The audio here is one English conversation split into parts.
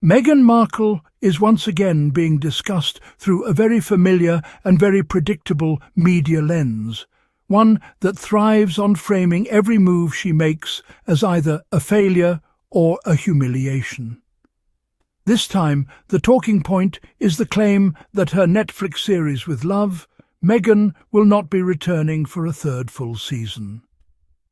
Meghan Markle is once again being discussed through a very familiar and very predictable media lens, one that thrives on framing every move she makes as either a failure or a humiliation. This time, the talking point is the claim that her Netflix series with Love, Meghan will not be returning for a third full season.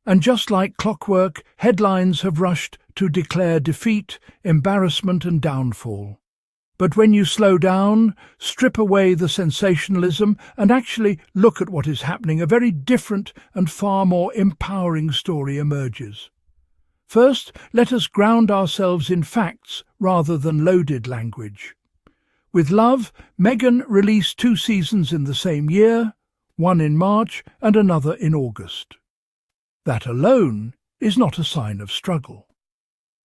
And just like clockwork, headlines have rushed to declare defeat, embarrassment and downfall. But when you slow down, strip away the sensationalism and actually look at what is happening, a very different and far more empowering story emerges. First, let us ground ourselves in facts rather than loaded language. With Love, Meghan released 2 seasons in the same year, one in March and another in August. That alone is not a sign of struggle.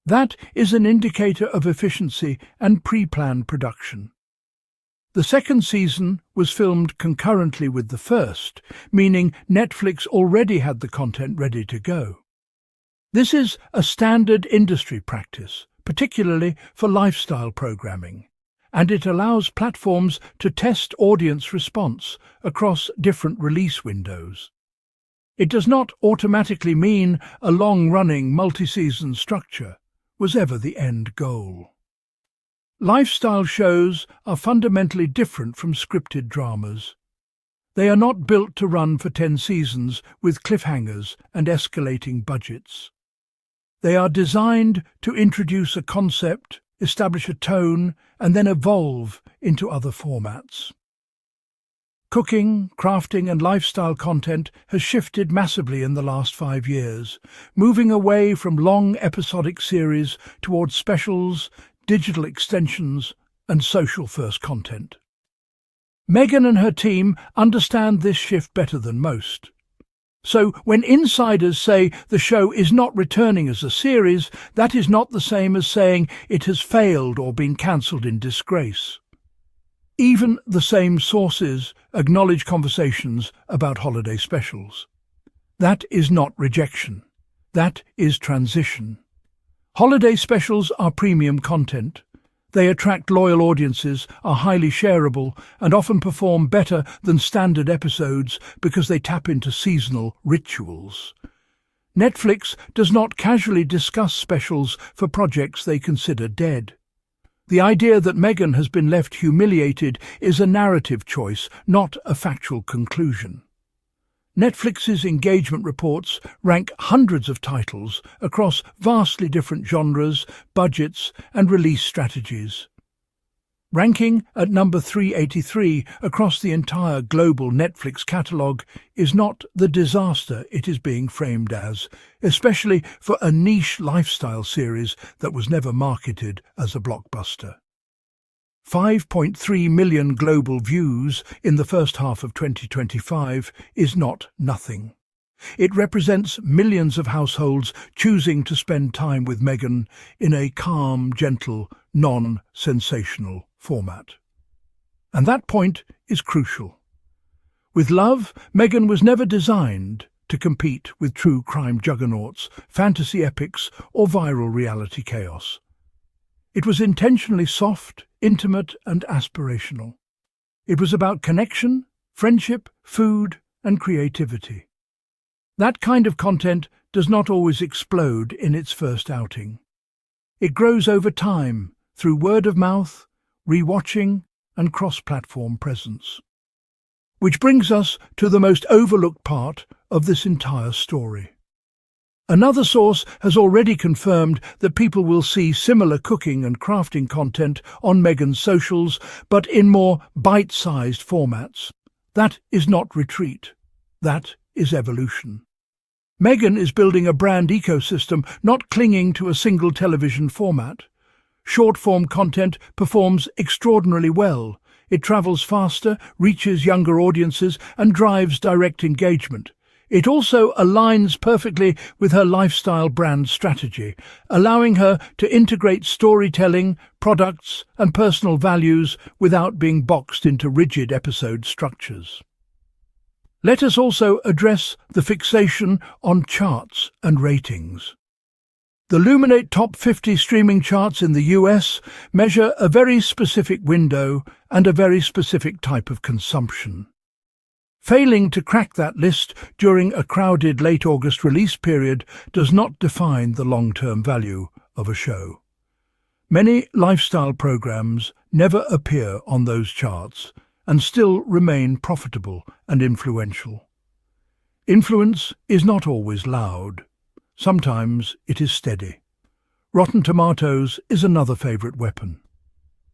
That is an indicator of efficiency and pre-planned production. The second season was filmed concurrently with the first, meaning Netflix already had the content ready to go. This is a standard industry practice, particularly for lifestyle programming, and it allows platforms to test audience response across different release windows. It does not automatically mean a long-running multi-season structure was ever the end goal. Lifestyle shows are fundamentally different from scripted dramas. They are not built to run for 10 seasons with cliffhangers and escalating budgets. They are designed to introduce a concept, establish a tone, and then evolve into other formats. Cooking, crafting and lifestyle content has shifted massively in the last 5 years, moving away from long episodic series towards specials, digital extensions and social-first content. Meghan and her team understand this shift better than most. So when insiders say the show is not returning as a series, that is not the same as saying it has failed or been cancelled in disgrace. Even the same sources acknowledge conversations about holiday specials. That is not rejection. That is transition. Holiday specials are premium content. They attract loyal audiences, are highly shareable, and often perform better than standard episodes because they tap into seasonal rituals. Netflix does not casually discuss specials for projects they consider dead. The idea that Meghan has been left humiliated is a narrative choice, not a factual conclusion. Netflix's engagement reports rank hundreds of titles across vastly different genres, budgets, and release strategies. Ranking at number 383 across the entire global Netflix catalogue is not the disaster it is being framed as, especially for a niche lifestyle series that was never marketed as a blockbuster. 5.3 million global views in the first half of 2025 is not nothing. It represents millions of households choosing to spend time with Meghan in a calm, gentle, non-sensational format. And that point is crucial. With Love, Meghan was never designed to compete with true crime juggernauts, fantasy epics, or viral reality chaos. It was intentionally soft, intimate, and aspirational. It was about connection, friendship, food, and creativity. That kind of content does not always explode in its first outing. It grows over time through word of mouth, rewatching, and cross-platform presence. Which brings us to the most overlooked part of this entire story. Another source has already confirmed that people will see similar cooking and crafting content on Meghan's socials, but in more bite-sized formats. That is not retreat. That is evolution. Meghan is building a brand ecosystem, not clinging to a single television format. Short-form content performs extraordinarily well. It travels faster, reaches younger audiences, and drives direct engagement. It also aligns perfectly with her lifestyle brand strategy, allowing her to integrate storytelling, products, and personal values without being boxed into rigid episode structures. Let us also address the fixation on charts and ratings. The Luminate Top 50 streaming charts in the US measure a very specific window and a very specific type of consumption. Failing to crack that list during a crowded late August release period does not define the long-term value of a show. Many lifestyle programs never appear on those charts and still remain profitable and influential. Influence is not always loud. Sometimes it is steady. Rotten Tomatoes is another favourite weapon.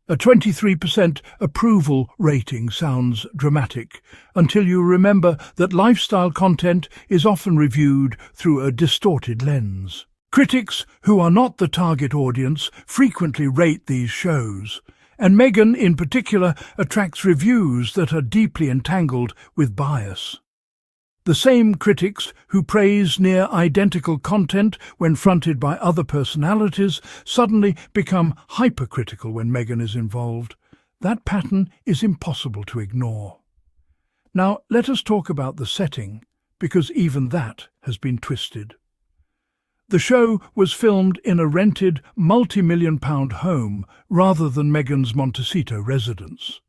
A 23% approval rating sounds dramatic until you remember that lifestyle content is often reviewed through a distorted lens. Critics who are not the target audience frequently rate these shows, and Meghan in particular attracts reviews that are deeply entangled with bias. The same critics who praise near-identical content when fronted by other personalities suddenly become hypercritical when Meghan is involved. That pattern is impossible to ignore. Now, let us talk about the setting, because even that has been twisted. The show was filmed in a rented multi-million-pound home rather than Meghan's Montecito residence.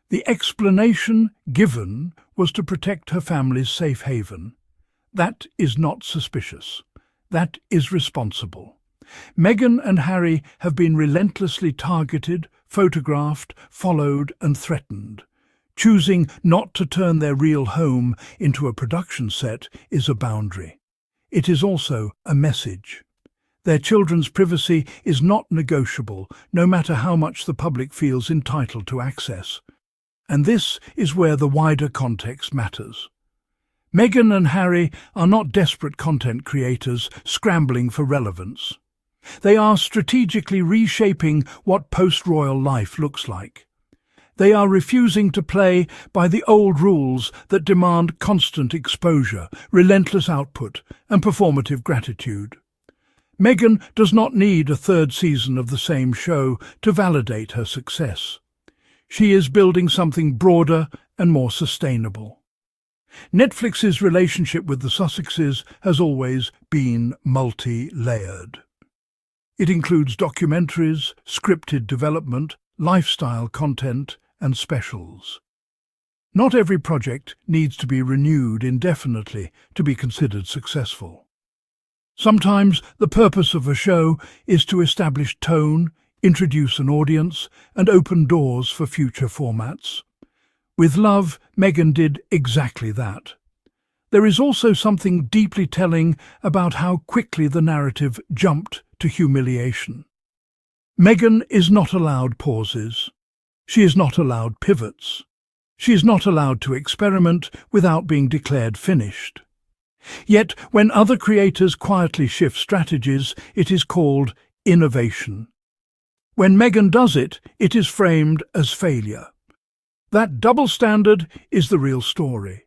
The explanation given was to protect her family's safe haven. That is not suspicious. That is responsible. Meghan and Harry have been relentlessly targeted, photographed, followed and threatened. Choosing not to turn their real home into a production set is a boundary. It is also a message. Their children's privacy is not negotiable, no matter how much the public feels entitled to access. And this is where the wider context matters. Meghan and Harry are not desperate content creators scrambling for relevance. They are strategically reshaping what post-royal life looks like. They are refusing to play by the old rules that demand constant exposure, relentless output, and performative gratitude. Meghan does not need a third season of the same show to validate her success. She is building something broader and more sustainable. Netflix's relationship with the Sussexes has always been multi-layered. It includes documentaries, scripted development, lifestyle content, and specials. Not every project needs to be renewed indefinitely to be considered successful. Sometimes the purpose of a show is to establish tone, introduce an audience, and open doors for future formats. With Love, Meghan did exactly that. There is also something deeply telling about how quickly the narrative jumped to humiliation. Meghan is not allowed pauses. She is not allowed pivots. She is not allowed to experiment without being declared finished. Yet, when other creators quietly shift strategies, it is called innovation. When Meghan does it, it is framed as failure. That double standard is the real story.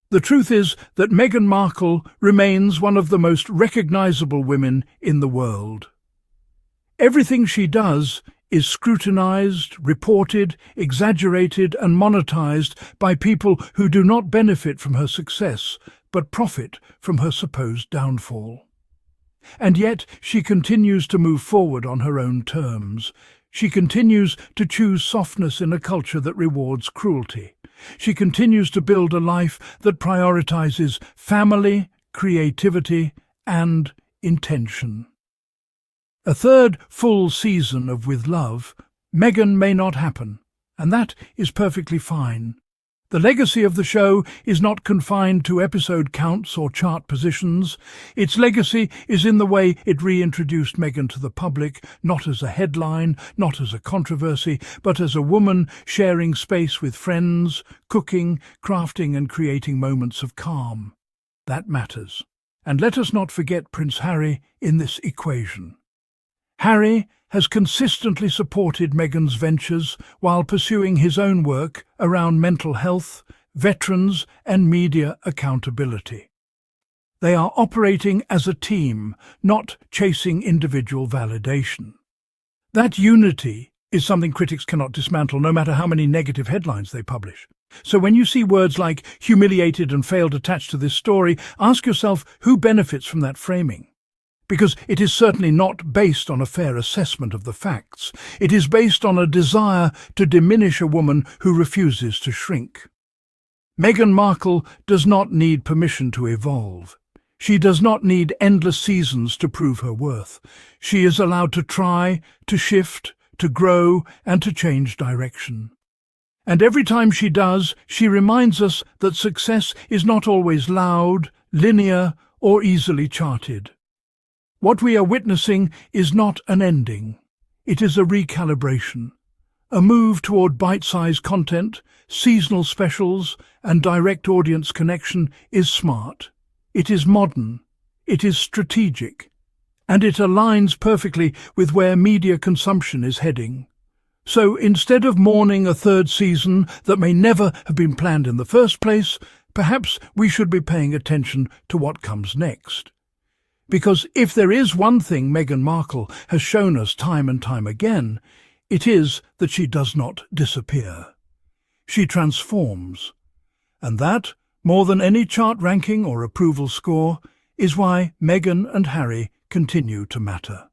The truth is that Meghan Markle remains one of the most recognizable women in the world. Everything she does is scrutinized, reported, exaggerated and monetized by people who do not benefit from her success, but profit from her supposed downfall. And yet she continues to move forward on her own terms. She continues to choose softness in a culture that rewards cruelty. She continues to build a life that prioritizes family, creativity, and intention. A third full season of With Love, Meghan may not happen, and that is perfectly fine. The legacy of the show is not confined to episode counts or chart positions. Its legacy is in the way it reintroduced Meghan to the public, not as a headline, not as a controversy, but as a woman sharing space with friends, cooking, crafting and creating moments of calm. That matters. And let us not forget Prince Harry in this equation. Harry has consistently supported Meghan's ventures while pursuing his own work around mental health, veterans and media accountability. They are operating as a team, not chasing individual validation. That unity is something critics cannot dismantle, no matter how many negative headlines they publish. So when you see words like humiliated and failed attached to this story, ask yourself who benefits from that framing. because it is certainly not based on a fair assessment of the facts. It is based on a desire to diminish a woman who refuses to shrink. Meghan Markle does not need permission to evolve. She does not need endless seasons to prove her worth. She is allowed to try, to shift, to grow, and to change direction. And every time she does, she reminds us that success is not always loud, linear, or easily charted. What we are witnessing is not an ending. It is a recalibration, a move toward bite-sized content, seasonal specials, and direct audience connection is smart. It is modern. It is strategic. And it aligns perfectly with where media consumption is heading. So instead of mourning a third season that may never have been planned in the first place, perhaps we should be paying attention to what comes next. Because if there is one thing Meghan Markle has shown us time and time again, it is that she does not disappear. She transforms. And that, more than any chart ranking or approval score, is why Meghan and Harry continue to matter.